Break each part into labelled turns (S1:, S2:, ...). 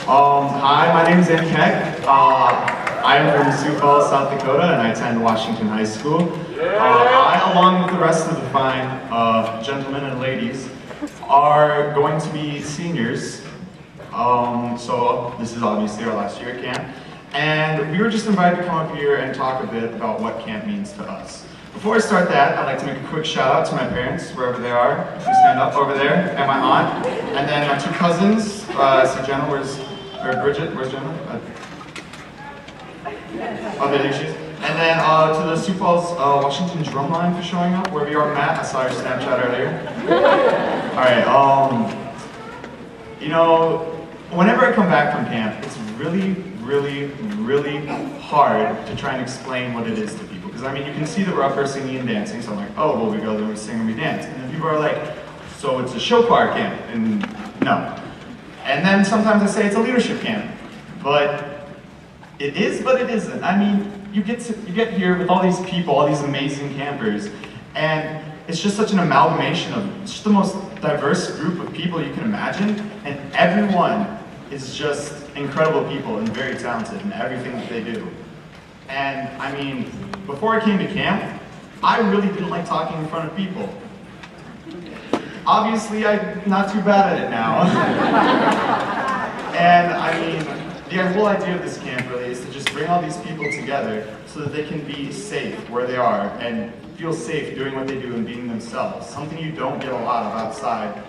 S1: Hi, my name is Keck. I am from Sioux Falls, South Dakota, and I attend Washington High School. I, along with the rest of the fine gentlemen and ladies, are going to be seniors. So this is obviously our last year at camp. And we were just invited to come up here and talk a bit about what camp means to us. Before I start that, I'd like to make a quick shout out to my parents, wherever they are. Please stand up over there, and my aunt, and then my two cousins. So Jenna, Bridget, where's Jenna? Oh, there she is. And then to the Sioux Falls, Washington drumline for showing up, wherever you are, Matt. I saw your Snapchat earlier. All right. You know, whenever I come back from camp, it's really hard to try and explain what it is to people. Because I mean, you can see that we're up there singing and dancing, so I'm like, oh, well, we go there, we sing and we dance. And then people are like, so it's a show choir camp? And no. And then sometimes I say it's a leadership camp. But it is, but it isn't. I mean, you get here with all these people, all these amazing campers, and it's just such an amalgamation of just the most diverse group of people you can imagine, and everyone is just incredible people and very talented in everything that they do. And I mean, before I came to camp, I really didn't like talking in front of people. Obviously, I'm not too bad at it now. And I mean, the whole idea of this camp really is to just bring all these people together so that they can be safe where they are and feel safe doing what they do and being themselves. Something you don't get a lot of outside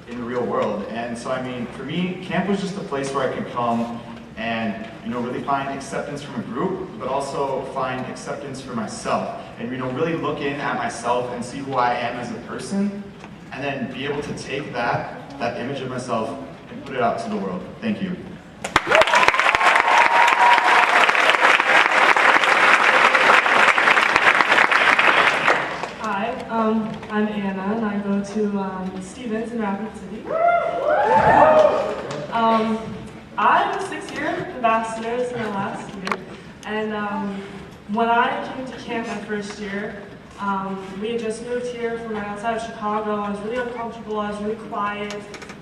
S1: in the real world. And so I mean, for me, camp was just a place where I could come and, you know, really find acceptance from a group, but also find acceptance for myself. And, you know, really look in at myself and see who I am as a person, and then be able to take that image of myself and put it out to the world. Thank you.
S2: Hi, I'm Anna, and I go to Stevens in Rapid City. I'm a 6-year ambassador, this is my last year, and when I came to camp my first year, we had just moved here from right outside of Chicago. I was really uncomfortable, I was really quiet.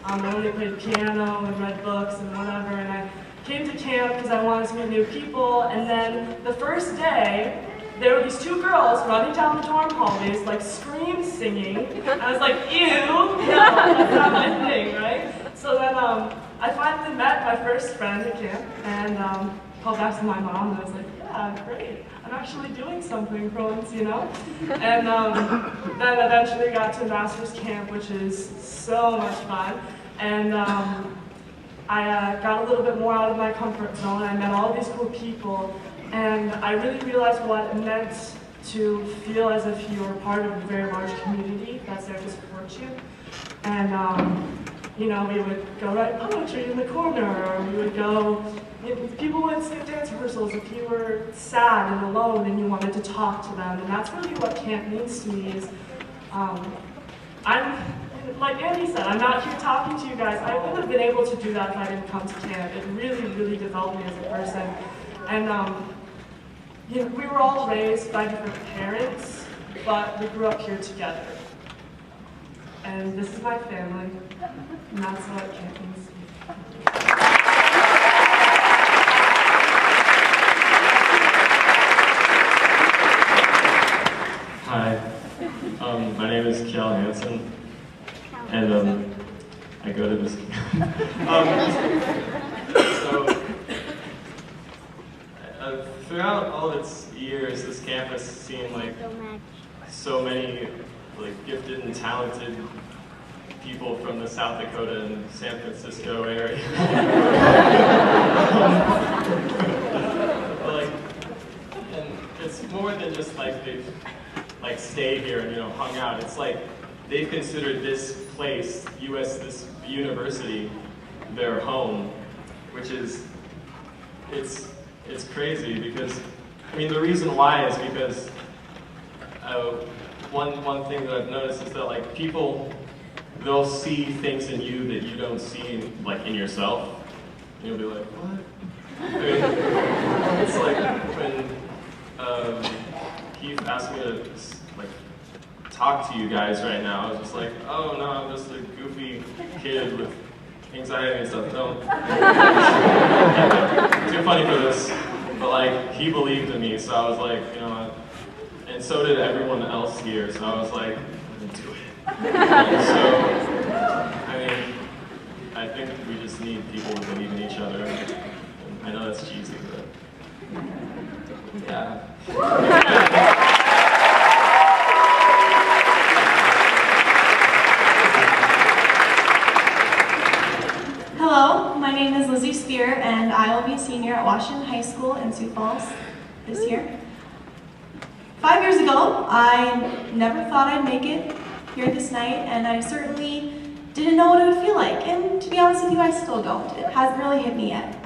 S2: I only played piano and read books and whatever, and I came to camp because I wanted to meet new people, and then the first day, there were these two girls running down the dorm hallways, like scream singing. And I was like, ew, no, that's not my thing, right? So then I finally met my first friend at camp, and called back to my mom, and I was like, yeah, great. I'm actually doing something for once, you know? And then eventually got to Ambassador's Camp, which is so much fun. And I got a little bit more out of my comfort zone. I met all these cool people, and I really realized what it meant to feel as if you were part of a very large community that's there to support you. And you know, we would go write poetry in the corner, or we would go, people would sing dance rehearsals if you were sad and alone and you wanted to talk to them. And that's really what camp means to me is, like Andy said, I'm not here talking to you guys. I wouldn't have been able to do that if I didn't come to camp. It really developed me as a person. And you know, we were all raised by different parents, but we grew up here together. And this is my family, and that's what camp means to me.
S3: Hi, my name is Kjell Hansen, and I go to this throughout all of its years, this campus seemed like so many gifted and talented people from the South Dakota and San Francisco area. And it's more than just they've stayed here and hung out. It's like they've considered this place, this university, their home, which is it's crazy because I mean the reason why is because one thing that I've noticed is that people, they'll see things in you that you don't see in yourself. And you'll be like, what? I mean, it's like when Keith asked me to talk to you guys right now. I was just like, oh no, I'm just a goofy kid with anxiety and stuff. No. funny for this, but like, he believed in me, so I was like, you know what? And so did everyone else here, so I was like, I'm gonna do it. And so, I mean, I think we just need people to believe in each other. And I know that's cheesy, but yeah.
S4: Hello, my name is Lizzy Spear, and I will be a senior at Washington High School in Sioux Falls this year. 5 years ago, I never thought I'd make it here this night, and I certainly didn't know what it would feel like. And to be honest with you, I still don't. It hasn't really hit me yet.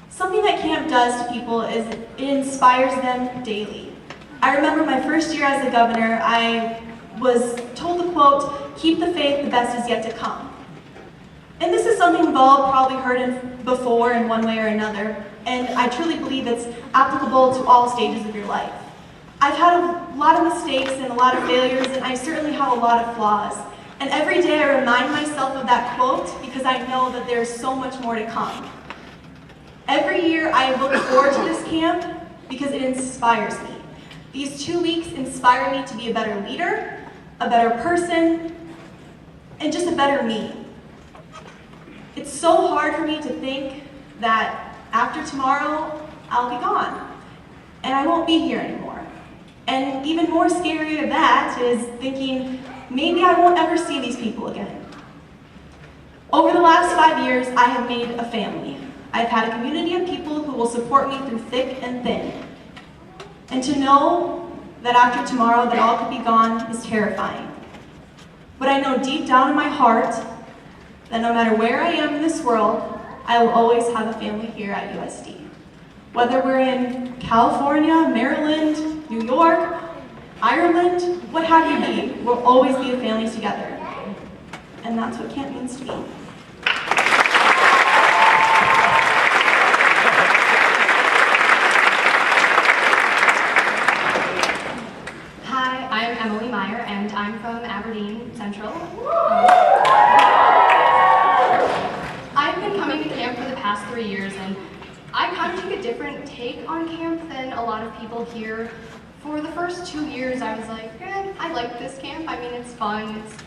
S4: Something that camp does to people is it inspires them daily. I remember my first year as the governor, I was told the quote, "Keep the faith, the best is yet to come." And this is something we've all probably heard before in one way or another, and I truly believe it's applicable to all stages of your life. I've had a lot of mistakes and a lot of failures, and I certainly have a lot of flaws. And every day I remind myself of that quote because I know that there's so much more to come. Every year I look forward to this camp because it inspires me. These 2 weeks inspire me to be a better leader, a better person, and just a better me. It's so hard for me to think that after tomorrow, I'll be gone, and I won't be here anymore. And even more scary than that is thinking, maybe I won't ever see these people again. Over the last 5 years, I have made a family. I've had a community of people who will support me through thick and thin. And to know that after tomorrow that all could be gone is terrifying. But I know deep down in my heart that no matter where I am in this world, I will always have a family here at USD. Whether we're in California, Maryland, New York, Ireland, what have you be, we'll always be a family together. And that's what camp means to me.
S5: Hi, I'm Emily Meyer, and I'm from Aberdeen Central. I've been coming to camp for the past 3 years, and I kind of took a different take on camp than a lot of people here. For the first 2 years, I was like, I like this camp. I mean, it's fun, it's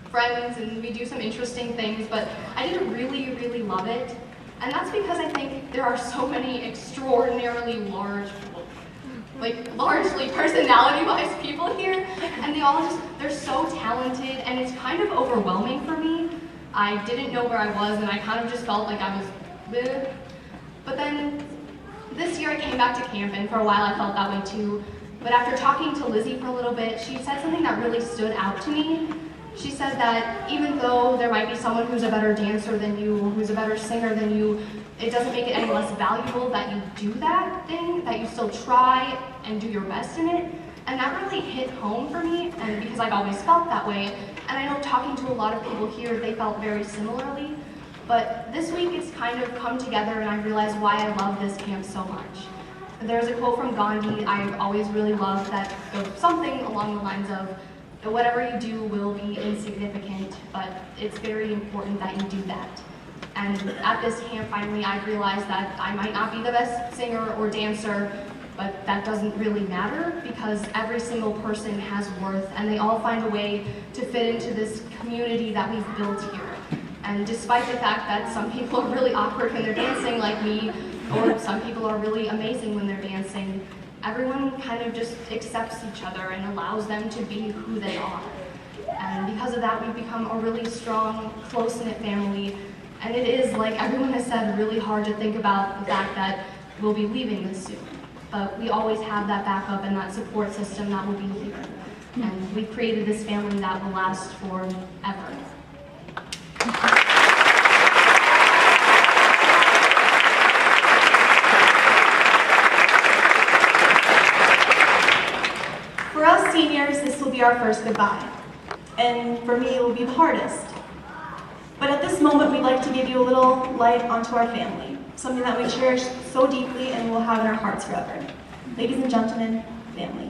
S5: friends, and we do some interesting things, but I didn't really, really love it. And that's because I think there are so many extraordinarily large, largely personality-wise people here, and they're so talented, and it's kind of overwhelming for me. I didn't know where I was, and I kind of just felt like I was bleh. But then this year I came back to camp, and for a while I felt that way too. But after talking to Lizzy for a little bit, she said something that really stood out to me. She said that even though there might be someone who's a better dancer than you, who's a better singer than you, it doesn't make it any less valuable that you do that thing, that you still try and do your best in it. And that really hit home for me, and because I've always felt that way. And I know talking to a lot of people here, they felt very similarly. But this week it's kind of come together, and I realized why I love this camp so much. There's a quote from Gandhi I've always really loved that goes something along the lines of, whatever you do will be insignificant, but it's very important that you do that. And at this camp, finally, I realized that I might not be the best singer or dancer, but that doesn't really matter because every single person has worth, and they all find a way to fit into this community that we've built here. And despite the fact that some people are really awkward when they're dancing like me, or some people are really amazing when they're dancing, everyone kind of just accepts each other and allows them to be who they are. And because of that, we've become a really strong, close-knit family. And it is, like everyone has said, really hard to think about the fact that we'll be leaving this soon. But we always have that backup and that support system that will be here. And we've created this family that will last forever.
S4: For us seniors, this will be our first goodbye. And for me, it will be the hardest. But at this moment, we'd like to give you a little light onto our family, something that we cherish so deeply and will have in our hearts forever. Ladies and gentlemen, family.